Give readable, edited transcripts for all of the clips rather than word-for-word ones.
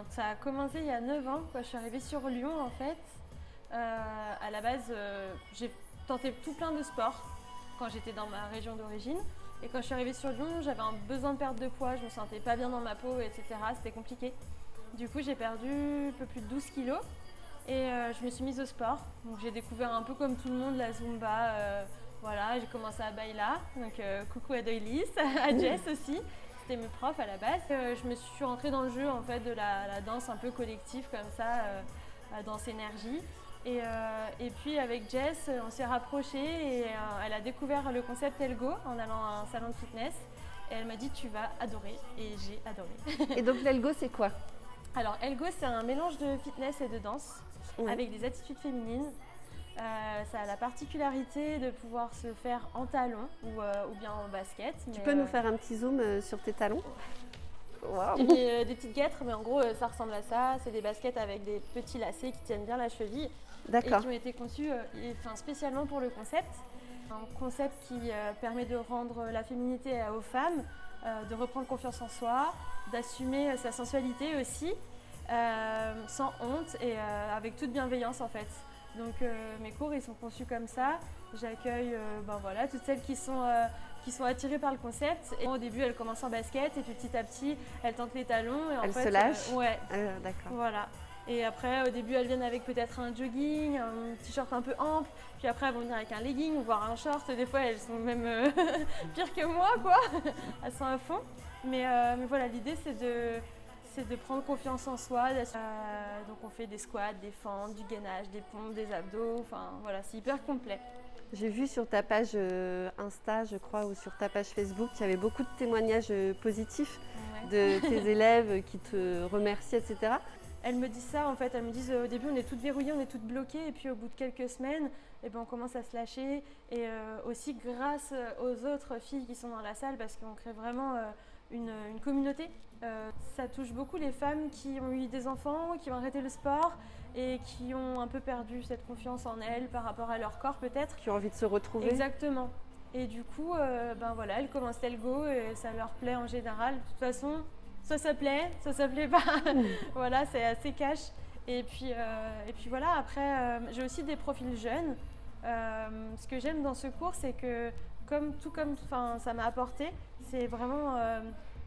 Ça a commencé il y a 9 ans, quand je suis arrivée sur Lyon en fait. À la base, j'ai tenté tout plein de sports quand j'étais dans ma région d'origine. Et quand je suis arrivée sur Lyon, j'avais un besoin de perte de poids, je me sentais pas bien dans ma peau, etc. C'était compliqué. Du coup, j'ai perdu un peu plus de 12 kilos et je me suis mise au sport. Donc j'ai découvert un peu comme tout le monde la Zumba. Voilà, j'ai commencé à Baila, donc coucou à Doilis, à Jess aussi. C'était mes profs à la base. Je me suis rentrée dans le jeu en fait de la danse un peu collective comme ça, la danse énergie. Et puis avec Jess, on s'est rapprochés et elle a découvert le concept Elgo en allant à un salon de fitness. Et elle m'a dit tu vas adorer et j'ai adoré. Et donc l'Elgo, c'est quoi? Alors Elgo, c'est un mélange de fitness et de danse Oui. avec des attitudes féminines. Ça a la particularité de pouvoir se faire en talons ou bien en basket. Tu peux nous faire un petit zoom sur tes talons? Wow. J'ai mis des petites guêtres, mais en gros, ça ressemble à ça. C'est des baskets avec des petits lacets qui tiennent bien la cheville. D'accord. Et qui ont été conçus spécialement pour le concept. Un concept qui permet de rendre la féminité aux femmes, de reprendre confiance en soi, d'assumer sa sensualité aussi, sans honte et avec toute bienveillance en fait. Donc mes cours ils sont conçus comme ça. J'accueille toutes celles qui sont attirées par le concept. Et au début elles commencent en basket et puis petit à petit elles tentent les talons. Et en Elles fait, se lâchent. ouais. D'accord. Voilà. Et après, au début, elles viennent avec peut-être un jogging, un t-shirt un peu ample. Puis après, elles vont venir avec un legging ou voire un short. Des fois, elles sont même pires que moi, quoi. Elles sont à fond. Mais voilà, l'idée, c'est de prendre confiance en soi. Donc, on fait des squats, des fentes, du gainage, des pompes, des abdos. Enfin, voilà, c'est hyper complet. J'ai vu sur ta page Insta, je crois, ou sur ta page Facebook, qu'il y avait beaucoup de témoignages positifs de tes élèves qui te remercient, etc. Elles me disent ça en fait, elles me disent au début on est toutes verrouillées, on est toutes bloquées et puis au bout de quelques semaines on commence à se lâcher et aussi grâce aux autres filles qui sont dans la salle parce qu'on crée vraiment une communauté. Ça touche beaucoup les femmes qui ont eu des enfants, qui ont arrêté le sport et qui ont un peu perdu cette confiance en elles par rapport à leur corps peut-être. Qui ont envie de se retrouver. Exactement. Et du coup, elles commencent Elgo et ça leur plaît en général. De toute façon, ça plaît pas. Voilà, c'est assez cash. Et puis voilà, après, j'ai aussi des profils jeunes. Ce que j'aime dans ce cours, c'est que comme ça m'a apporté, c'est vraiment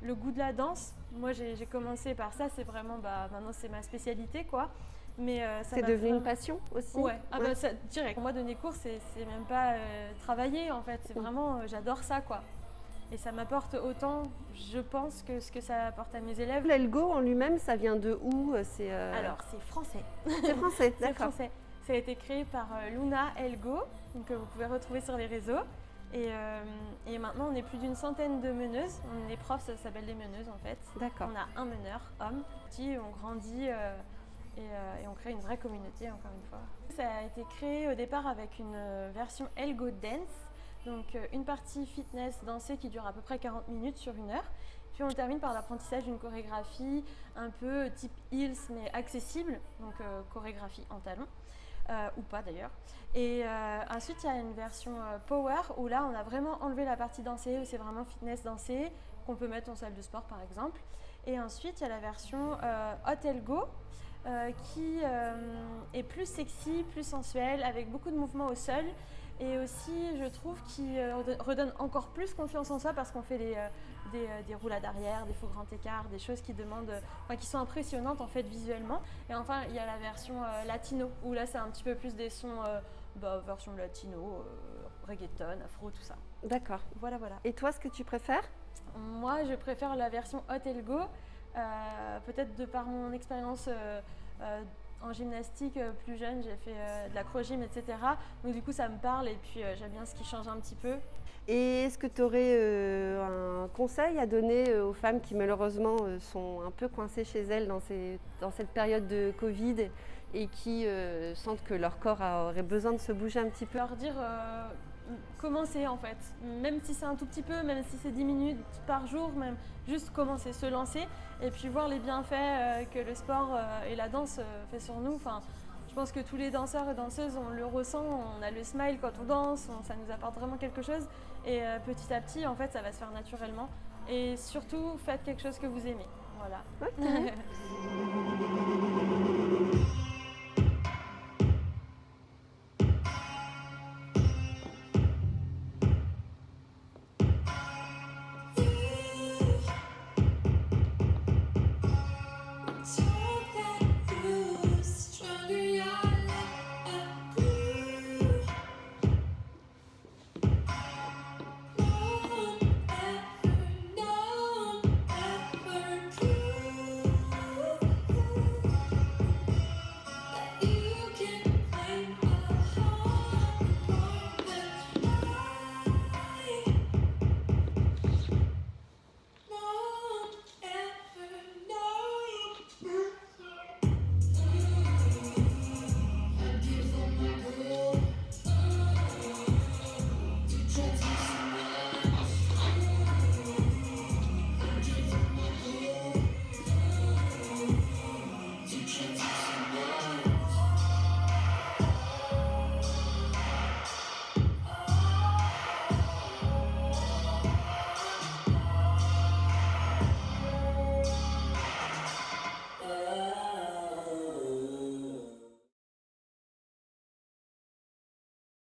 le goût de la danse. Moi, j'ai commencé par ça, c'est vraiment, maintenant c'est ma spécialité, quoi. Mais c'est devenu une passion aussi. Ouais, direct. Pour moi, donner cours, c'est même pas travailler, en fait. C'est vraiment, j'adore ça, quoi. Et ça m'apporte autant, je pense, que ce que ça apporte à mes élèves. L'Elgo en lui-même, ça vient de où? Alors, c'est français. C'est français, C'est d'accord. français. Ça a été créé par Luna Elgo, donc, que vous pouvez retrouver sur les réseaux. Et maintenant, on est plus d'une centaine de meneuses. Les profs, ça s'appelle des meneuses, en fait. D'accord. On a un meneur, homme. On grandit et on crée une vraie communauté, encore une fois. Ça a été créé au départ avec une version Elgo Dance. Donc une partie fitness dansée qui dure à peu près 40 minutes sur 1 heure. Puis on le termine par l'apprentissage d'une chorégraphie un peu type heels mais accessible, donc chorégraphie en talons, ou pas d'ailleurs. Et ensuite il y a une version power où là on a vraiment enlevé la partie dansée, où c'est vraiment fitness dansé, qu'on peut mettre en salle de sport par exemple. Et ensuite il y a la version hot elgo, qui est plus sexy, plus sensuelle, avec beaucoup de mouvements au sol. Et aussi, je trouve qu'il redonne encore plus confiance en soi parce qu'on fait des roulades arrière, des faux grands écarts, des choses qui qui sont impressionnantes en fait visuellement. Et enfin, il y a la version latino où là, c'est un petit peu plus des sons version latino, reggaeton, afro, tout ça. D'accord. Voilà. Et toi, ce que tu préfères? Moi, je préfère la version hot elgo, peut-être de par mon expérience. En gymnastique, plus jeune, j'ai fait de l'acro-gym, etc. Donc du coup, ça me parle et puis j'aime bien ce qui change un petit peu. Et est-ce que tu aurais un conseil à donner aux femmes qui malheureusement sont un peu coincées chez elles dans cette période de Covid et qui sentent que leur corps aurait besoin de se bouger un petit peu? Leur dire commencer en fait, même si c'est un tout petit peu, même si c'est 10 minutes par jour, même juste commencer, se lancer et puis voir les bienfaits que le sport et la danse fait sur nous. Enfin, je pense que tous les danseurs et danseuses, on le ressent, on a le smile quand on danse, ça nous apporte vraiment quelque chose et petit à petit en fait ça va se faire naturellement et surtout faites quelque chose que vous aimez. Voilà. Ok.